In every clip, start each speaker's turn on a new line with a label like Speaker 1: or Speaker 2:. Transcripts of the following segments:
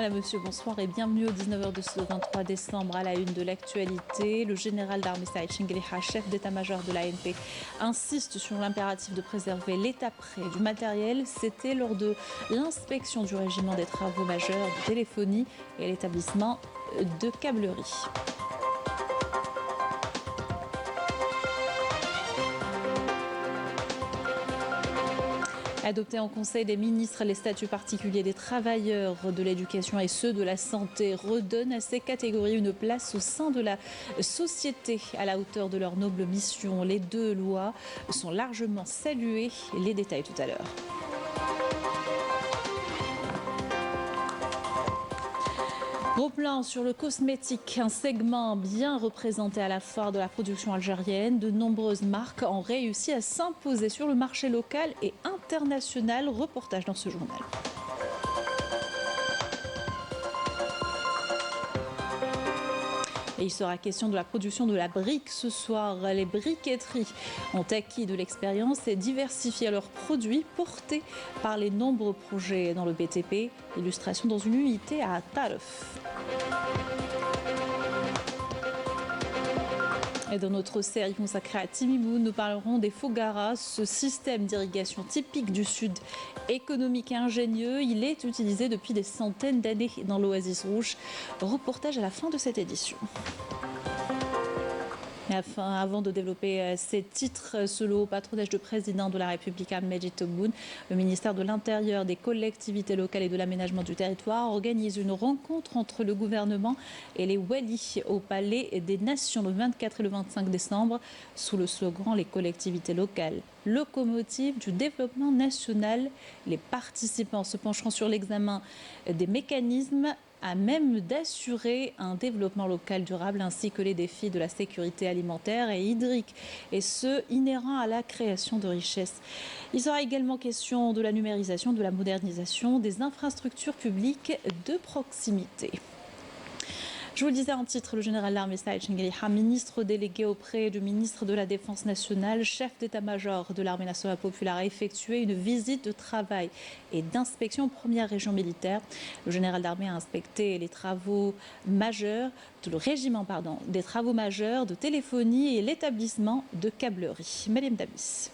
Speaker 1: Voilà, monsieur, bonsoir et bienvenue au 19h de ce 23 décembre à la une de l'actualité. Le général d'armée Saïd Chingueliha, chef d'état-major de l'ANP, insiste sur l'impératif de préserver l'état prêt du matériel. C'était lors de l'inspection du régiment des travaux majeurs de téléphonie et l'établissement de câblerie. Adopter en Conseil des ministres les statuts particuliers des travailleurs de l'éducation et ceux de la santé redonnent à ces catégories une place au sein de la société à la hauteur de leur noble mission. Les deux lois sont largement saluées. Les détails tout à l'heure. Gros plan sur le cosmétique, un segment bien représenté à la foire de la production algérienne. De nombreuses marques ont réussi à s'imposer sur le marché local et international. Reportage dans ce journal. Et il sera question de la production de la brique ce soir. Les briqueteries ont acquis de l'expérience et diversifié leurs produits portés par les nombreux projets dans le BTP. Illustration dans une unité à Taref. Et dans notre série consacrée à Timimoun, nous parlerons des Fogaras, ce système d'irrigation typique du sud, économique et ingénieux. Il est utilisé depuis des centaines d'années dans l'Oasis rouge. Reportage à la fin de cette édition. Avant de développer ces titres sous le haut patronage du président de la République, Majid Tebboune, le ministère de l'Intérieur, des collectivités locales et de l'aménagement du territoire organise une rencontre entre le gouvernement et les walis au Palais des Nations le 24 et le 25 décembre sous le slogan « Les collectivités locales, locomotive du développement national ». Les participants se pencheront sur l'examen des mécanismes à même d'assurer un développement local durable ainsi que les défis de la sécurité alimentaire et hydrique, et ce, inhérents à la création de richesses. Il sera également question de la numérisation, de la modernisation des infrastructures publiques de proximité. Je vous le disais en titre, le général d'armée Saïd Chingueliha, ministre délégué auprès du ministre de la Défense nationale, chef d'état-major de l'armée nationale populaire, a effectué une visite de travail et d'inspection aux premières régions militaires. Le général d'armée a inspecté les travaux majeurs, le régiment des travaux majeurs de téléphonie et l'établissement de câblerie. Malem Damis.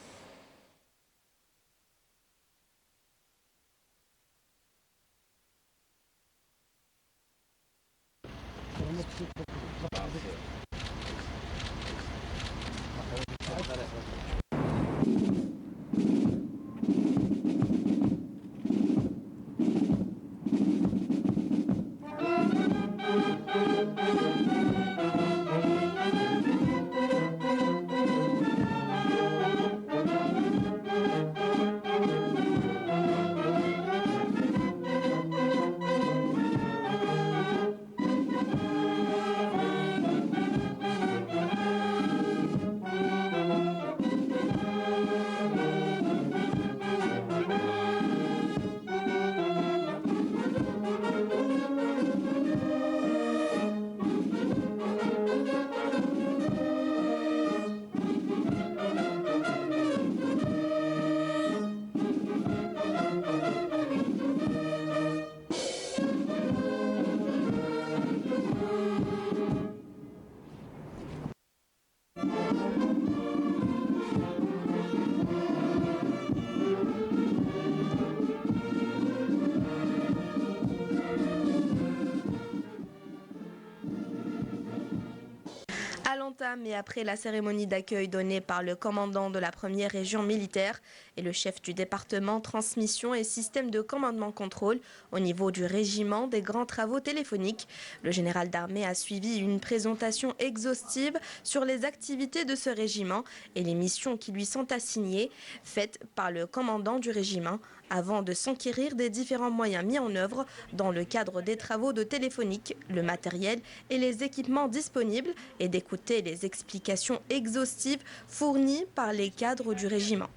Speaker 2: Mais après la cérémonie d'accueil donnée par le commandant de la première région militaire et le chef du département transmission et système de commandement-contrôle au niveau du régiment des grands travaux téléphoniques, le général d'armée a suivi une présentation exhaustive sur les activités de ce régiment et les missions qui lui sont assignées, faites par le commandant du régiment, avant de s'enquérir des différents moyens mis en œuvre dans le cadre des travaux de téléphonique, le matériel et les équipements disponibles et d'écouter les explications exhaustives fournies par les cadres du régiment.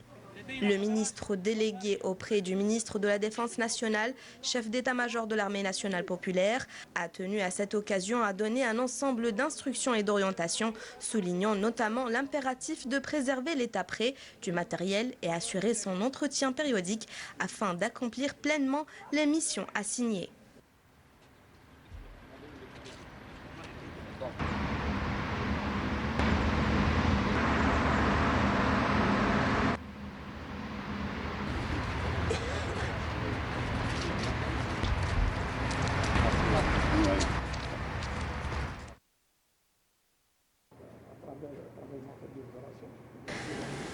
Speaker 2: Le ministre délégué auprès du ministre de la Défense nationale, chef d'état-major de l'armée nationale populaire, a tenu à cette occasion à donner un ensemble d'instructions et d'orientations, soulignant notamment l'impératif de préserver l'état prêt du matériel et assurer son entretien périodique afin d'accomplir pleinement les missions assignées.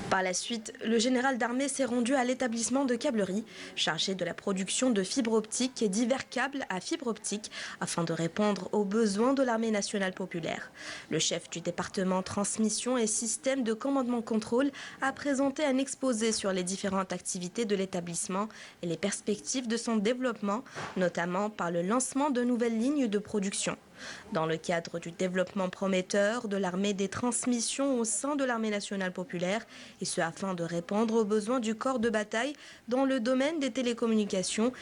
Speaker 2: Par la suite, le général d'armée s'est rendu à l'établissement de câblerie, chargé de la production de fibres optiques et divers câbles à fibre optique, afin de répondre aux besoins de l'armée nationale populaire. Le chef du département transmission et système de commandement-contrôle a présenté un exposé sur les différentes activités de l'établissement et les perspectives de son développement, notamment par le lancement de nouvelles lignes de production. Dans le cadre du développement prometteur de l'armée des transmissions au sein de l'armée nationale populaire, et ce afin de répondre aux besoins du corps de bataille dans le domaine des télécommunications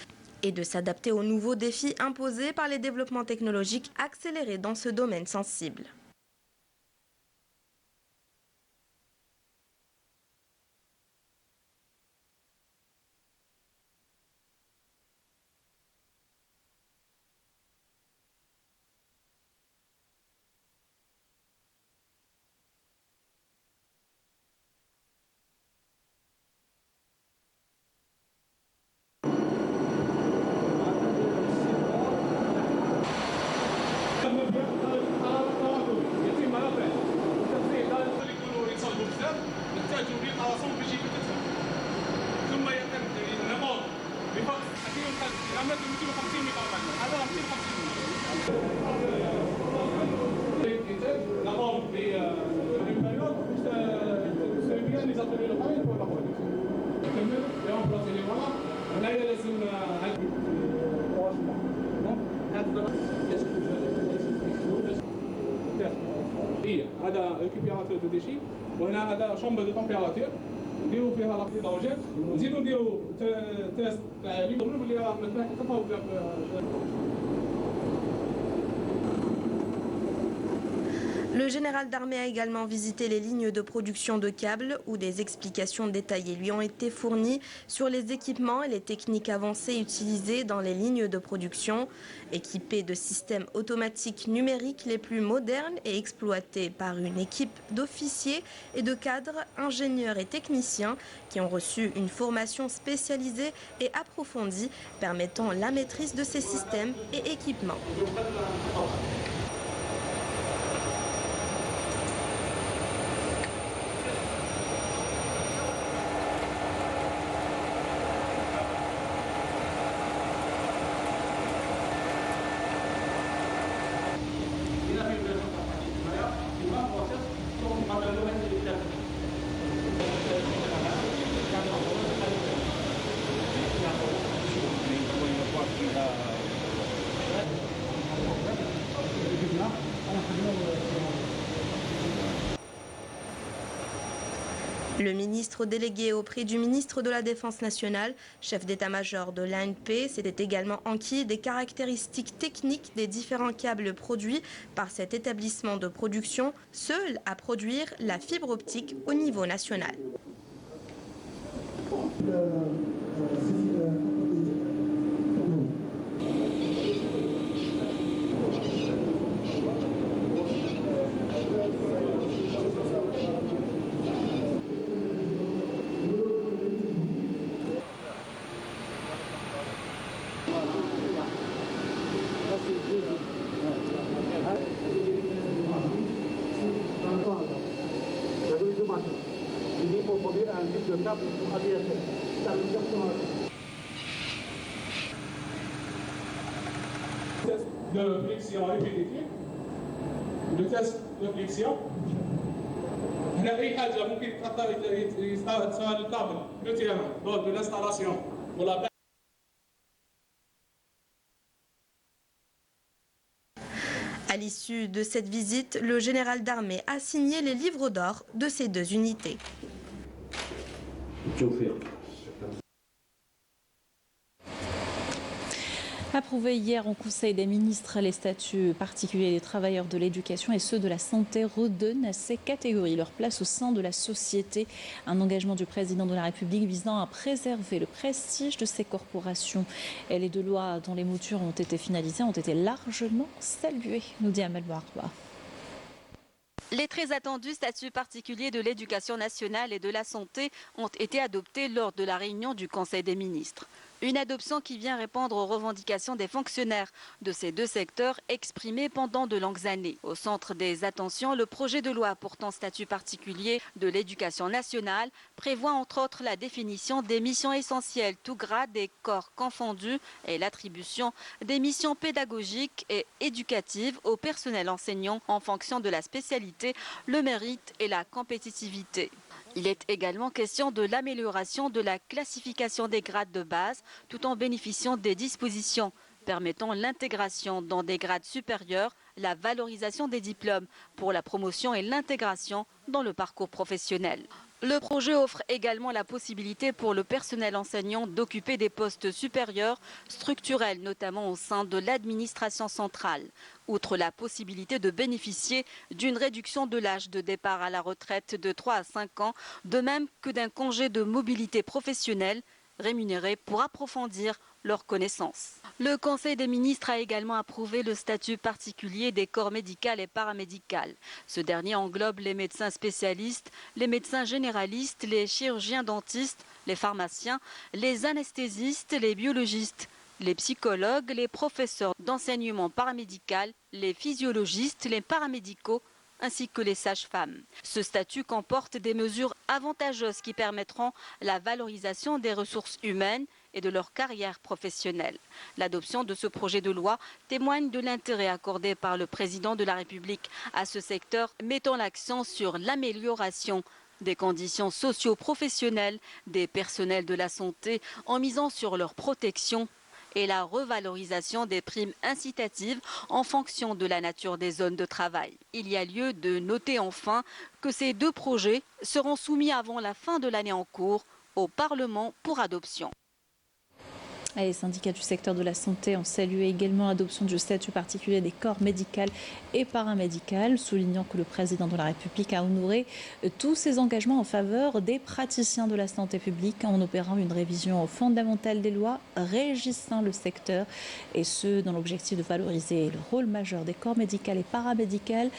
Speaker 2: et de s'adapter aux nouveaux défis imposés par les développements technologiques accélérés dans ce domaine sensible.
Speaker 3: هذا ريكوبيراتور دو ديشي وهنا هذا شومبر دو تمبيراتور نديرو فيها لا هيدروجين نزيدو نديرو تيست تاع لي نقولوا بلي راه مثلا كتفاوض.
Speaker 2: Le général d'armée a également visité les lignes de production de câbles où des explications détaillées lui ont été fournies sur les équipements et les techniques avancées utilisées dans les lignes de production, équipées de systèmes automatiques numériques les plus modernes et exploités par une équipe d'officiers et de cadres, ingénieurs et techniciens qui ont reçu une formation spécialisée et approfondie permettant la maîtrise de ces systèmes et équipements. Le ministre délégué auprès du ministre de la Défense nationale, chef d'état-major de l'ANP, s'était également enquis des caractéristiques techniques des différents câbles produits par cet établissement de production, seul à produire la fibre optique au niveau national.
Speaker 3: Test de flexion répétitive, le test de flexion. هنا أي حاجة ممكن يستعمل الكابل لو تيران de l'installation pour la.
Speaker 2: À l'issue de cette visite, le général d'armée a signé les livres d'or de ces deux unités.
Speaker 1: Approuvé hier au Conseil des ministres, les statuts particuliers des travailleurs de l'éducation et ceux de la santé redonnent à ces catégories leur place au sein de la société. Un engagement du président de la République visant à préserver le prestige de ces corporations. Et les deux lois dont les moutures ont été finalisées ont été largement saluées, nous dit Amel Bouarba.
Speaker 4: Les très attendus statuts particuliers de l'éducation nationale et de la santé ont été adoptés lors de la réunion du Conseil des ministres. Une adoption qui vient répondre aux revendications des fonctionnaires de ces deux secteurs exprimées pendant de longues années. Au centre des attentions, le projet de loi portant statut particulier de l'éducation nationale prévoit entre autres la définition des missions essentielles, tout grade et corps confondus, et l'attribution des missions pédagogiques et éducatives au personnel enseignant en fonction de la spécialité, le mérite et la compétitivité. Il est également question de l'amélioration de la classification des grades de base tout en bénéficiant des dispositions permettant l'intégration dans des grades supérieurs, la valorisation des diplômes pour la promotion et l'intégration dans le parcours professionnel. Le projet offre également la possibilité pour le personnel enseignant d'occuper des postes supérieurs structurels, notamment au sein de l'administration centrale. Outre la possibilité de bénéficier d'une réduction de l'âge de départ à la retraite de 3 à 5 ans, de même que d'un congé de mobilité professionnelle rémunéré pour approfondir leurs connaissances. Le Conseil des ministres a également approuvé le statut particulier des corps médical et paramédical. Ce dernier englobe les médecins spécialistes, les médecins généralistes, les chirurgiens dentistes, les pharmaciens, les anesthésistes, les biologistes, les psychologues, les professeurs d'enseignement paramédical, les physiologistes, les paramédicaux, ainsi que les sages-femmes. Ce statut comporte des mesures avantageuses qui permettront la valorisation des ressources humaines et de leur carrière professionnelle. L'adoption de ce projet de loi témoigne de l'intérêt accordé par le président de la République à ce secteur, mettant l'accent sur l'amélioration des conditions socio-professionnelles des personnels de la santé en misant sur leur protection et la revalorisation des primes incitatives en fonction de la nature des zones de travail. Il y a lieu de noter enfin que ces deux projets seront soumis avant la fin de l'année en cours au Parlement pour adoption.
Speaker 1: Les syndicats du secteur de la santé ont salué également l'adoption du statut particulier des corps médical et paramédical, soulignant que le président de la République a honoré tous ses engagements en faveur des praticiens de la santé publique en opérant une révision fondamentale des lois régissant le secteur, et ce dans l'objectif de valoriser le rôle majeur des corps médical et paramédical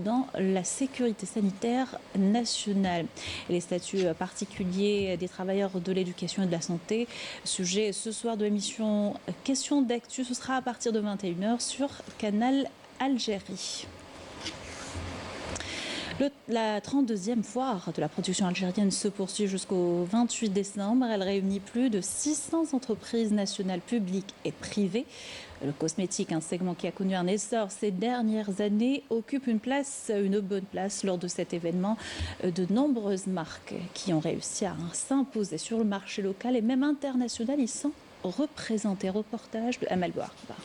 Speaker 1: dans la sécurité sanitaire nationale. Et les statuts particuliers des travailleurs de l'éducation et de la santé, sujet ce soir de l'émission Question d'actu, ce sera à partir de 21h sur Canal Algérie. La 32e foire de la production algérienne se poursuit jusqu'au 28 décembre. Elle réunit plus de 600 entreprises nationales publiques et privées. Le cosmétique, un segment qui a connu un essor ces dernières années, occupe une bonne place lors de cet événement. De nombreuses marques qui ont réussi à s'imposer sur le marché local et même international y sont représentées. Reportage de Amal Bouarba.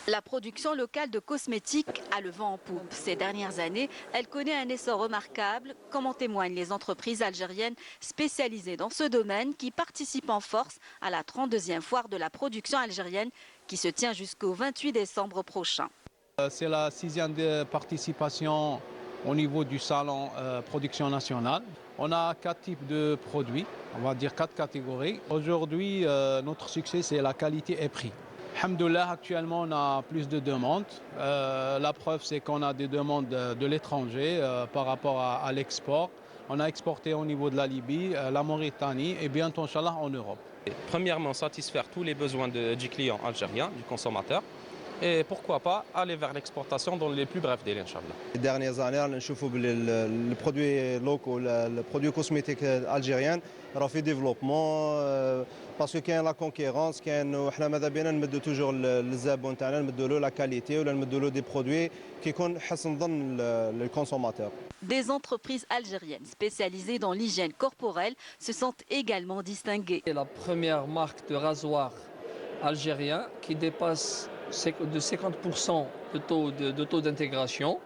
Speaker 4: La production locale de cosmétiques a le vent en poupe. Ces dernières années, elle connaît un essor remarquable, comme en témoignent les entreprises algériennes spécialisées dans ce domaine qui participent en force à la 32e foire de la production algérienne qui se tient jusqu'au 28 décembre prochain.
Speaker 5: C'est la 6e participation au niveau du salon production nationale. On a 4 types de produits, on va dire 4 catégories. Aujourd'hui, notre succès, c'est la qualité et prix. Alhamdoulilah, actuellement, on a plus de demandes. La preuve, c'est qu'on a des demandes de l'étranger par rapport à l'export. On a exporté au niveau de la Libye, la Mauritanie et bientôt, Inch'Allah, en Europe.
Speaker 6: Premièrement, satisfaire tous les besoins du client algérien, du consommateur. Et pourquoi pas aller vers l'exportation dans les plus brefs délais, Inch'Allah.
Speaker 7: Les dernières années, on voit que les produits locaux, les produits cosmétiques algériens ont fait développement parce qu'il y a la concurrence, nous avons toujours les abonnés, la qualité, des produits qui sont le consommateur.
Speaker 4: Des entreprises algériennes spécialisées dans l'hygiène corporelle se sont également distinguées.
Speaker 8: C'est la première marque de rasoir algérien qui dépasse de 50% de taux d'intégration.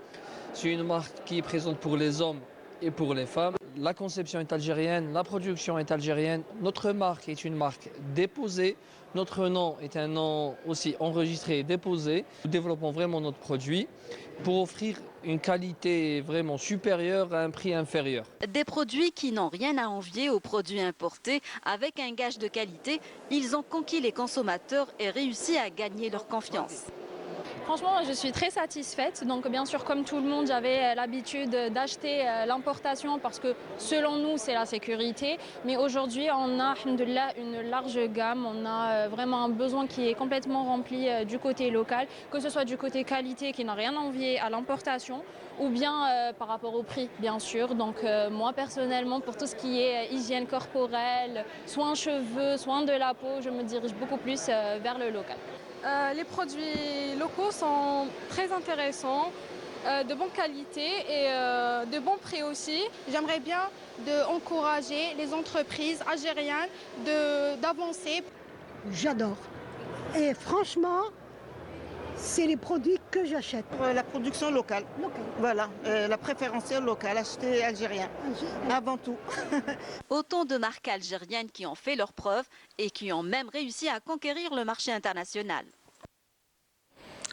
Speaker 8: C'est une marque qui est présente pour les hommes et pour les femmes. La conception est algérienne, la production est algérienne. Notre marque est une marque déposée. Notre nom est un nom aussi enregistré et déposé. Nous développons vraiment notre produit pour offrir une qualité vraiment supérieure à un prix inférieur.
Speaker 4: Des produits qui n'ont rien à envier aux produits importés. Avec un gage de qualité, ils ont conquis les consommateurs et réussi à gagner leur confiance.
Speaker 9: Franchement, je suis très satisfaite. Donc bien sûr, comme tout le monde, j'avais l'habitude d'acheter l'importation parce que selon nous, c'est la sécurité. Mais aujourd'hui, on a, alhamdoulilah, une large gamme. On a vraiment un besoin qui est complètement rempli du côté local, que ce soit du côté qualité qui n'a rien à envier à l'importation, ou bien par rapport au prix, bien sûr. Donc moi, personnellement, pour tout ce qui est hygiène corporelle, soins cheveux, soins de la peau, je me dirige beaucoup plus vers le local.
Speaker 10: Les produits locaux sont très intéressants, de bonne qualité et de bon prix aussi. J'aimerais bien encourager les entreprises algériennes d'avancer.
Speaker 11: J'adore. Et franchement, c'est les produits que j'achète.
Speaker 12: La production locale. Voilà, la préférentielle locale, acheter algérien, avant tout.
Speaker 4: Autant de marques algériennes qui ont fait leurs preuves et qui ont même réussi à conquérir le marché international.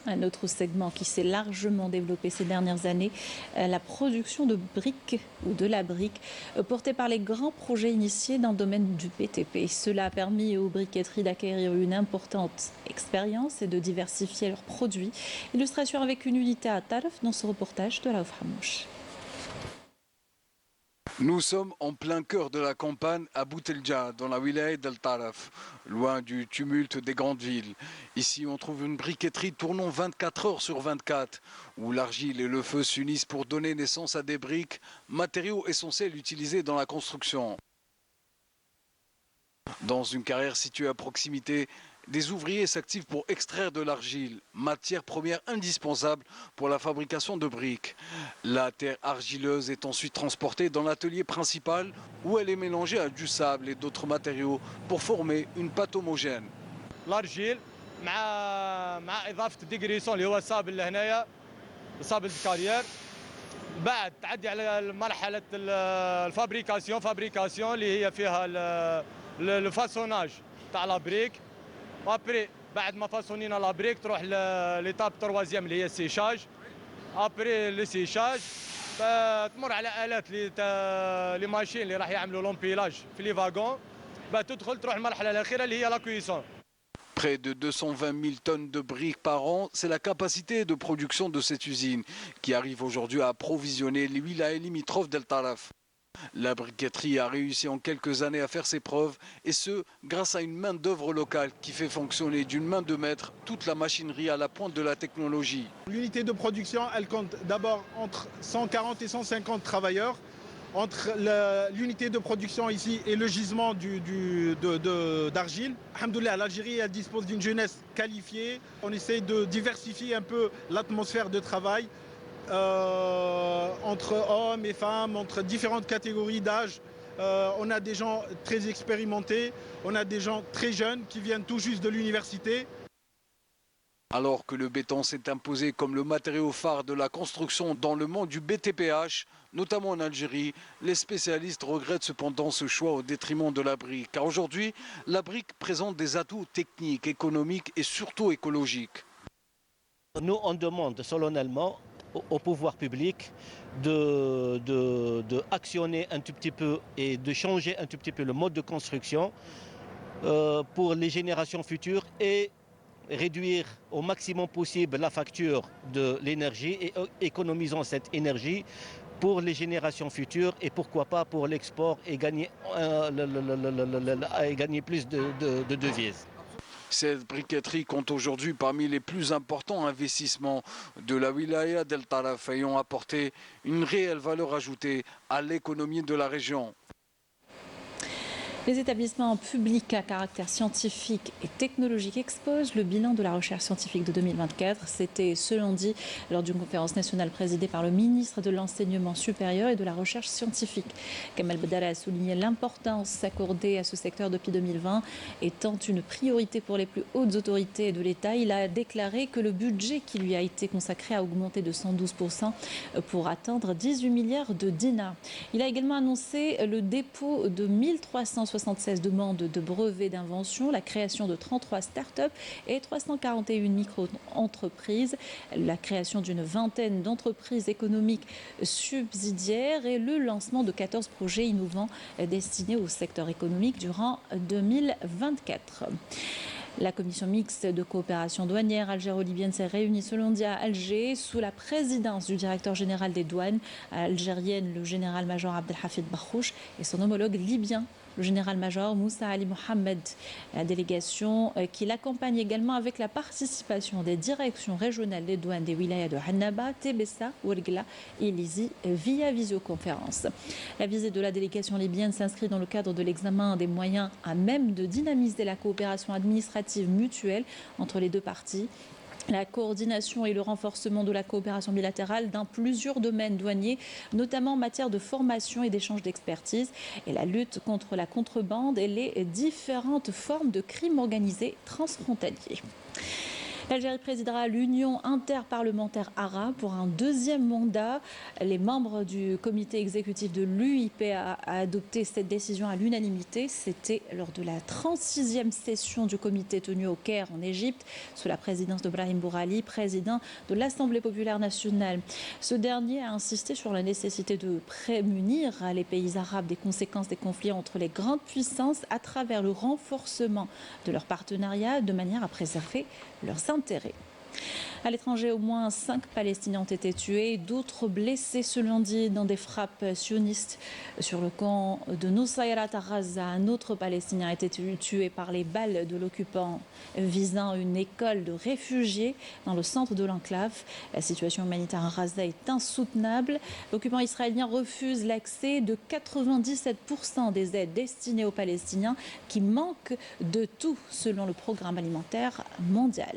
Speaker 1: Un autre segment qui s'est largement développé ces dernières années, la production de briques ou de la brique, portée par les grands projets initiés dans le domaine du BTP. Cela a permis aux briqueteries d'acquérir une importante expérience et de diversifier leurs produits. Illustration avec une unité à Taraf dans ce reportage de Raouf Hamouche.
Speaker 13: Nous sommes en plein cœur de la campagne à Boutelja, dans la wilaya d'Al Taraf, loin du tumulte des grandes villes. Ici, on trouve une briqueterie tournant 24 heures sur 24, où l'argile et le feu s'unissent pour donner naissance à des briques, matériaux essentiels utilisés dans la construction. Dans une carrière située à proximité, des ouvriers s'activent pour extraire de l'argile, matière première indispensable pour la fabrication de briques. La terre argileuse est ensuite transportée dans l'atelier principal où elle est mélangée à du sable et d'autres matériaux pour former une pâte homogène.
Speaker 14: L'argile, مع إضافة الديغريسون اللي هو الصابل اللي هنايا الصابل الكارير بعد تعدي على مرحلة الفابريكاسيون اللي هي فيها الفاسوناج تاع لابريك. ابري بعد ما فاسونينا لابريك تروح ليتاب تروازيام اللي هي السيشاج. ابري لي سيشاج تمر على الات لي ماشين اللي راح يعملوا لومبيلاج في لي فاغون تدخل تروح المرحله الاخيره اللي هي لا كويسون.
Speaker 13: Près de 220 000 tonnes de briques par an, c'est la capacité de production de cette usine qui arrive aujourd'hui à approvisionner les wilayas limitrophes d'El Taraf. La briqueterie a réussi en quelques années à faire ses preuves, et ce, grâce à une main-d'œuvre locale qui fait fonctionner d'une main de maître toute la machinerie à la pointe de la technologie.
Speaker 15: L'unité de production, elle compte d'abord entre 140 et 150 travailleurs. Entre l'unité de production ici et le gisement d'argile, alhamdoulilah, l'Algérie elle dispose d'une jeunesse qualifiée. On essaie de diversifier un peu l'atmosphère de travail. Entre hommes et femmes, entre différentes catégories d'âge. On a des gens très expérimentés, on a des gens très jeunes qui viennent tout juste de l'université.
Speaker 13: Alors que le béton s'est imposé comme le matériau phare de la construction dans le monde du BTPH, notamment en Algérie, les spécialistes regrettent cependant ce choix au détriment de la brique. Car aujourd'hui, la brique présente des atouts techniques, économiques et surtout écologiques.
Speaker 16: Nous, on demande solennellement au pouvoir public de actionner un tout petit peu et de changer un tout petit peu le mode de construction pour les générations futures et réduire au maximum possible la facture de l'énergie et économisons cette énergie pour les générations futures et pourquoi pas pour l'export et gagner plus de devises.
Speaker 13: Cette briqueterie compte aujourd'hui parmi les plus importants investissements de la wilaya d'El Taraf ayant apporté une réelle valeur ajoutée à l'économie de la région.
Speaker 1: Les établissements publics à caractère scientifique et technologique exposent le bilan de la recherche scientifique de 2024. C'était ce lundi lors d'une conférence nationale présidée par le ministre de l'Enseignement supérieur et de la Recherche scientifique. Kamal Beddala a souligné l'importance accordée à ce secteur depuis 2020 étant une priorité pour les plus hautes autorités de l'État. Il a déclaré que le budget qui lui a été consacré a augmenté de 112% pour atteindre 18 milliards de dinars. Il a également annoncé le dépôt de 1376 demandes de brevets d'invention, la création de 33 start-up et 341 micro-entreprises, la création d'une vingtaine d'entreprises économiques subsidiaires et le lancement de 14 projets innovants destinés au secteur économique durant 2024. La commission mixte de coopération douanière algéro-libyenne s'est réunie ce lundi à Alger sous la présidence du directeur général des douanes algériennes, le général-major Abdelhafid Barrouch, et son homologue libyen, le général-major Moussa Ali Mohamed. La délégation qui l'accompagne également avec la participation des directions régionales des douanes des wilayas de Hannaba, Tébessa, Ouergla et Lizi via visioconférence. La visite de la délégation libyenne s'inscrit dans le cadre de l'examen des moyens à même de dynamiser la coopération administrative mutuelle entre les deux parties, la coordination et le renforcement de la coopération bilatérale dans plusieurs domaines douaniers, notamment en matière de formation et d'échange d'expertise, et la lutte contre la contrebande et les différentes formes de crimes organisés transfrontaliers. L'Algérie présidera l'Union interparlementaire arabe pour un deuxième mandat. Les membres du comité exécutif de l'UIPA a adopté cette décision à l'unanimité. C'était lors de la 36e session du comité tenue au Caire en Égypte, sous la présidence de Brahim Bourali, président de l'Assemblée populaire nationale. Ce dernier a insisté sur la nécessité de prémunir les pays arabes des conséquences des conflits entre les grandes puissances à travers le renforcement de leur partenariat de manière à préserver leurs intérêts. À l'étranger, au moins 5 Palestiniens ont été tués, d'autres blessés ce lundi dans des frappes sionistes sur le camp de Nusayrat à Gaza. Un autre Palestinien a été tué par les balles de l'occupant visant une école de réfugiés dans le centre de l'enclave. La situation humanitaire à Gaza est insoutenable. L'occupant israélien refuse l'accès de 97% des aides destinées aux Palestiniens qui manquent de tout selon le programme alimentaire mondial.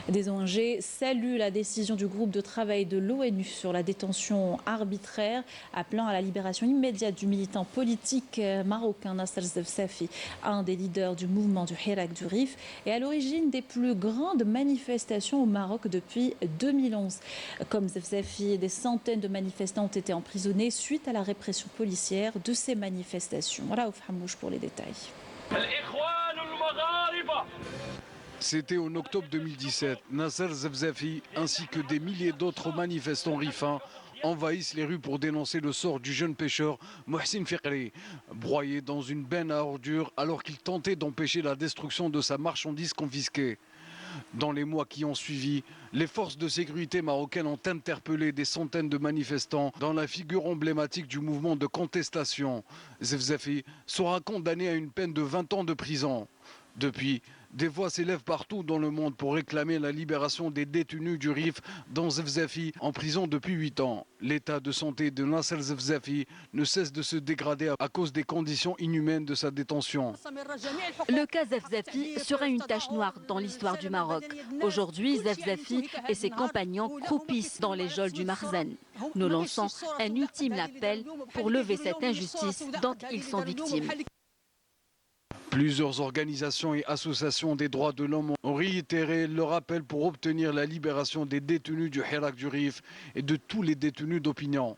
Speaker 1: Des ONG saluent la décision du groupe de travail de l'ONU sur la détention arbitraire, appelant à la libération immédiate du militant politique marocain Nasser Zefzafi, un des leaders du mouvement du Hirak du Rif et à l'origine des plus grandes manifestations au Maroc depuis 2011. Comme Zefzafi, des centaines de manifestants ont été emprisonnés suite à la répression policière de ces manifestations. Raouf Hamouche pour les détails.
Speaker 13: C'était en octobre 2017. Nasser Zefzafi ainsi que des milliers d'autres manifestants rifins envahissent les rues pour dénoncer le sort du jeune pêcheur Mohsin Fiqri, broyé dans une benne à ordures alors qu'il tentait d'empêcher la destruction de sa marchandise confisquée. Dans les mois qui ont suivi, les forces de sécurité marocaines ont interpellé des centaines de manifestants dans la figure emblématique du mouvement de contestation. Zefzafi sera condamné à une peine de 20 ans de prison. Depuis, des voix s'élèvent partout dans le monde pour réclamer la libération des détenus du Rif, dont Zefzafi en prison depuis 8 ans. L'état de santé de Nasser Zefzafi ne cesse de se dégrader à cause des conditions inhumaines de sa détention.
Speaker 4: Le cas Zefzafi serait une tache noire dans l'histoire du Maroc. Aujourd'hui, Zefzafi et ses compagnons croupissent dans les geôles du Marzen. Nous lançons un ultime appel pour lever cette injustice dont ils sont victimes.
Speaker 13: Plusieurs organisations et associations des droits de l'homme ont réitéré leur appel pour obtenir la libération des détenus du Hirak du Rif et de tous les détenus d'opinion.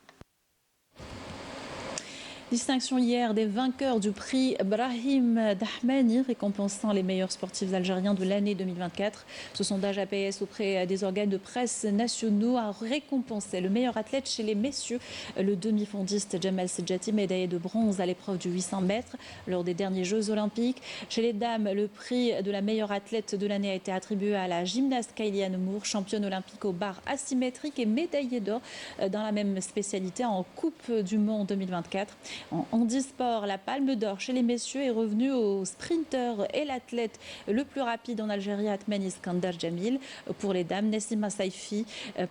Speaker 1: Distinction hier des vainqueurs du prix Brahim Dahmani, récompensant les meilleurs sportifs algériens de l'année 2024. Ce sondage APS auprès des organes de presse nationaux a récompensé le meilleur athlète chez les messieurs, le demi-fondiste Jamal Sedjati, médaillé de bronze à l'épreuve du 800 mètres lors des derniers Jeux olympiques. Chez les dames, le prix de la meilleure athlète de l'année a été attribué à la gymnaste Kailiane Moore, championne olympique au bar asymétrique et médaillée d'or dans la même spécialité en Coupe du Monde 2024. En handisport, la palme d'or chez les messieurs est revenue au sprinter et l'athlète le plus rapide en Algérie, Atman Iskandar Jamil. Pour les dames, Nessima Saifi,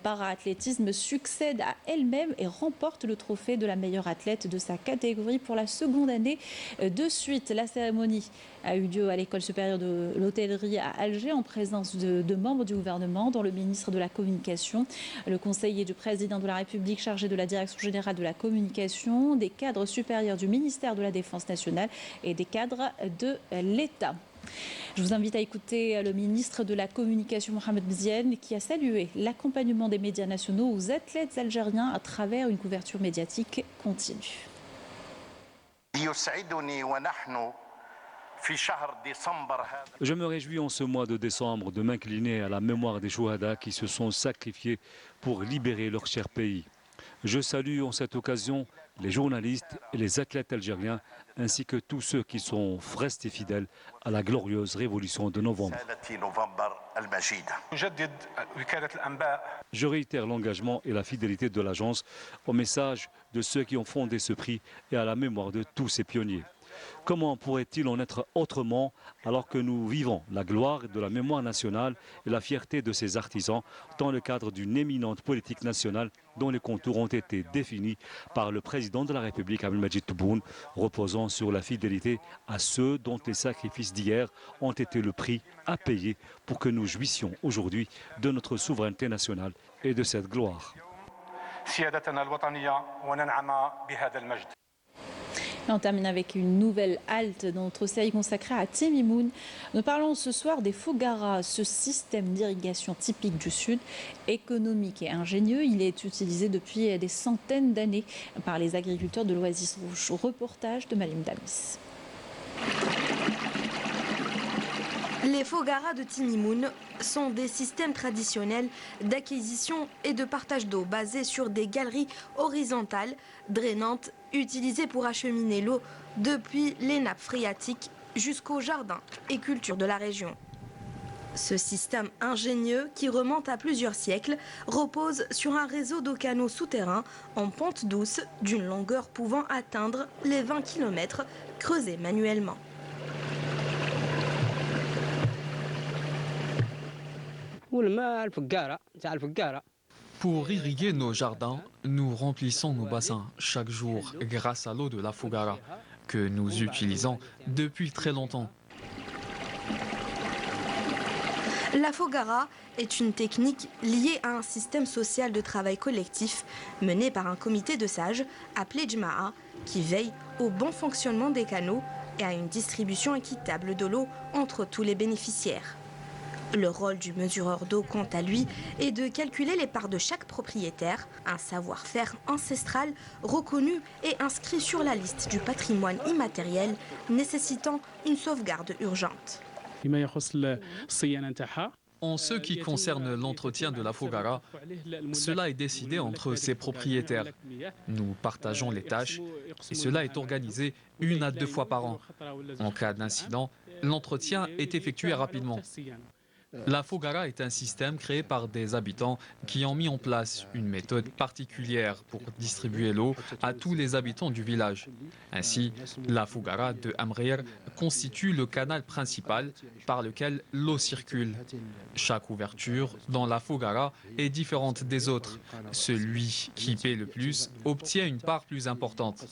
Speaker 1: para-athlétisme, succède à elle-même et remporte le trophée de la meilleure athlète de sa catégorie pour la seconde année de suite. La cérémonie a eu lieu à l'école supérieure de l'hôtellerie à Alger en présence de membres du gouvernement, dont le ministre de la Communication, le conseiller du président de la République chargé de la direction générale de la communication, des cadres supérieurs du ministère de la Défense nationale et des cadres de l'État. Je vous invite à écouter le ministre de la Communication, Mohamed Bziane, qui a salué l'accompagnement des médias nationaux aux athlètes algériens à travers une couverture médiatique continue.
Speaker 17: Je me réjouis en ce mois de décembre de m'incliner à la mémoire des chouhadas qui se sont sacrifiés pour libérer leur cher pays. Je salue en cette occasion les journalistes et les athlètes algériens, ainsi que tous ceux qui sont restés fidèles à la glorieuse révolution de novembre. Je réitère l'engagement et la fidélité de l'agence au message de ceux qui ont fondé ce prix et à la mémoire de tous ces pionniers. Comment pourrait-il en être autrement alors que nous vivons la gloire de la mémoire nationale et la fierté de ses artisans dans le cadre d'une éminente politique nationale dont les contours ont été définis par le président de la République, Abdelmadjid Tebboune, reposant sur la fidélité à ceux dont les sacrifices d'hier ont été le prix à payer pour que nous jouissions aujourd'hui de notre souveraineté nationale et de cette gloire.
Speaker 1: On termine avec une nouvelle halte dans notre série consacrée à Temimoun. Nous parlons ce soir des Fougara, ce système d'irrigation typique du Sud, économique et ingénieux. Il est utilisé depuis des centaines d'années par les agriculteurs de l'Oasis Rouge. Reportage de Malim Damis.
Speaker 2: Les Fougara de Temimoun sont des systèmes traditionnels d'acquisition et de partage d'eau basés sur des galeries horizontales drainantes utilisées pour acheminer l'eau depuis les nappes phréatiques jusqu'aux jardins et cultures de la région. Ce système ingénieux, qui remonte à plusieurs siècles, repose sur un réseau de canaux souterrains en pente douce d'une longueur pouvant atteindre les 20 km creusés manuellement.
Speaker 18: Pour irriguer nos jardins, nous remplissons nos bassins chaque jour grâce à l'eau de la Fougara que nous utilisons depuis très longtemps.
Speaker 2: La Fougara est une technique liée à un système social de travail collectif mené par un comité de sages appelé Jma'a qui veille au bon fonctionnement des canaux et à une distribution équitable de l'eau entre tous les bénéficiaires. Le rôle du mesureur d'eau, quant à lui, est de calculer les parts de chaque propriétaire, un savoir-faire ancestral reconnu et inscrit sur la liste du patrimoine immatériel nécessitant une sauvegarde urgente.
Speaker 18: En ce qui concerne l'entretien de la Fougara, cela est décidé entre ses propriétaires. Nous partageons les tâches et cela est organisé 1 à 2 fois par an. En cas d'incident, l'entretien est effectué rapidement. La Fougara est un système créé par des habitants qui ont mis en place une méthode particulière pour distribuer l'eau à tous les habitants du village. Ainsi, la Fougara de Amrir constitue le canal principal par lequel l'eau circule. Chaque ouverture dans la Fougara est différente des autres. Celui qui paie le plus obtient une part plus importante.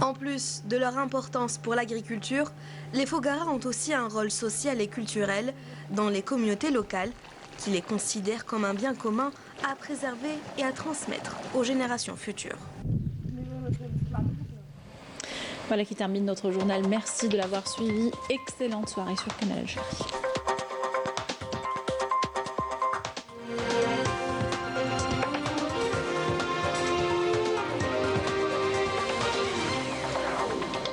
Speaker 2: En plus de leur importance pour l'agriculture, les Fougara ont aussi un rôle social et culturel dans les communautés locales qui les considèrent comme un bien commun à préserver et à transmettre aux générations futures.
Speaker 1: Voilà qui termine notre journal. Merci de l'avoir suivi. Excellente soirée sur Canal Algérie.